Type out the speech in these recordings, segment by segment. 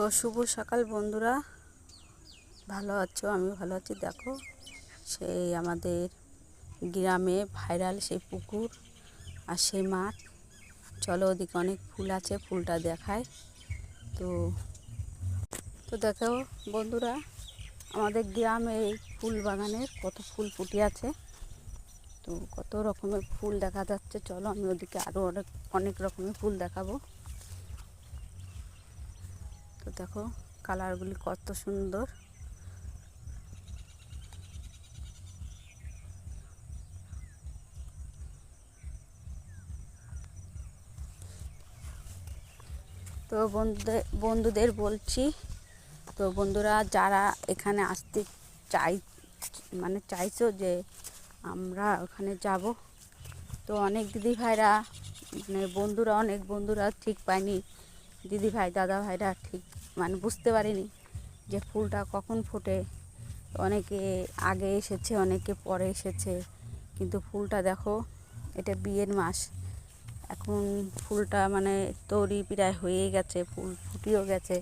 তো শুভ সকাল বন্ধুরা, ভালো আছো? আমি ভালো আছি। দেখো, সেই আমাদের গ্রামে ভাইরাল সেই পুকুর আর সেই মাঠ। চলো, ওদিকে অনেক ফুল আছে, ফুলটা দেখায়। তো তো দেখো বন্ধুরা, আমাদের গ্রামে এই ফুল বাগানের কত ফুল ফুটে আছে। তো কত রকমের ফুল দেখা যাচ্ছে। চলো, আমি ওদিকে আরও অনেক রকমের ফুল দেখাবো। তো দেখো, কালারগুলি কত সুন্দর। তো বন্ধুদের বলছি, তো বন্ধুরা যারা এখানে আসতে চাইছো যে আমরা ওখানে যাব, তো অনেক দিদি ভাইরা অনেক বন্ধুরা ঠিক পায়নি। দিদি ভাই দাদা ভাইরা ঠিক বুঝতে পারেনি যে ফুলটা কখন ফোটে। অনেকে আগে এসেছে, অনেকে পরে এসেছে, কিন্তু ফুলটা দেখো, এটা বিয়ের মাস। এখন ফুলটা তৈরি প্রায় হয়ে গেছে, ফুল ফুটেও গেছে।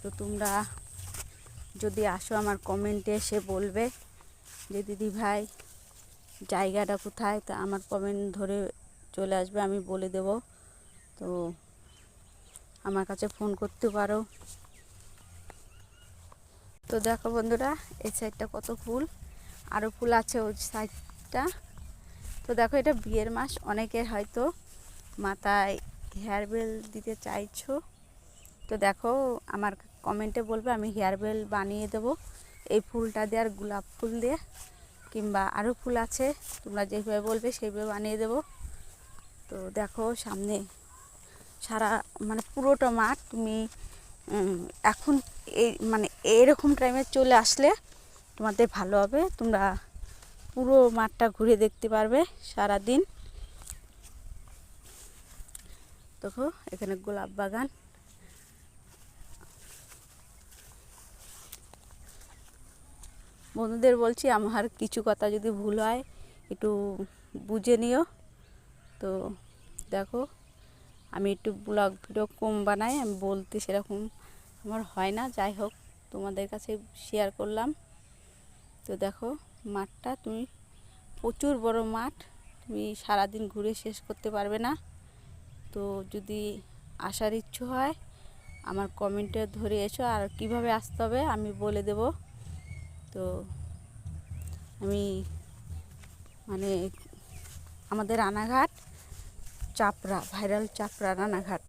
তো তোমরা যদি আসো, আমার কমেন্টে এসে বলবে যে দিদি ভাই জায়গাটা কোথায়। তা আমার কমেন্ট ধরে চলে আসবে, আমি বলে দেব। তো আমার কাছে ফোন করতে পারো। তো দেখো বন্ধুরা, এই সাইডটা কত ফুল, আরও ফুল আছে ওই সাইডটা। তো দেখো, এটা বিয়ের মাস, অনেকের হয়তো মাথায় হেয়ার বেল দিতে চাইছো। তো দেখো, আমার কমেন্টে বলবে, আমি হেয়ার বেল বানিয়ে দেবো এই ফুলটা দিয়ে, আর গোলাপ ফুল দিয়ে, কিংবা আরও ফুল আছে, তোমরা যেভাবে বলবে সেইভাবে বানিয়ে দেবো। তো দেখো, সামনে সারা পুরোটা মাঠ। তুমি এখন এই এইরকম টাইমে চলে আসলে তোমাদের ভালো হবে। তোমরা পুরো মাঠটা ঘুরে দেখতে পারবে সারা দিন। দেখো, এখানে গোলাপ বাগান। বন্ধুদের বলছি, আমার কিছু কথা যদি ভুল হয় একটু বুঝে নিও। তো দেখো, আমি একটু ব্লগ ভিডিও কম বানাই, আমি বলতে সেরকম আমার হয় না। যাই হোক, তোমাদের কাছে শেয়ার করলাম। তো দেখো, মাঠটা তুমি প্রচুর বড় মাঠ, তুমি সারাদিন ঘুরে শেষ করতে পারবে না। তো যদি আসার ইচ্ছে হয়, আমার কমেন্টে ধরে এসো, আর কিভাবে আসতে হবে আমি বলে দেব। তো আমি আমাদের রানাঘাট চাপড়া, ভাইরাল চাপড়া রানাঘাট।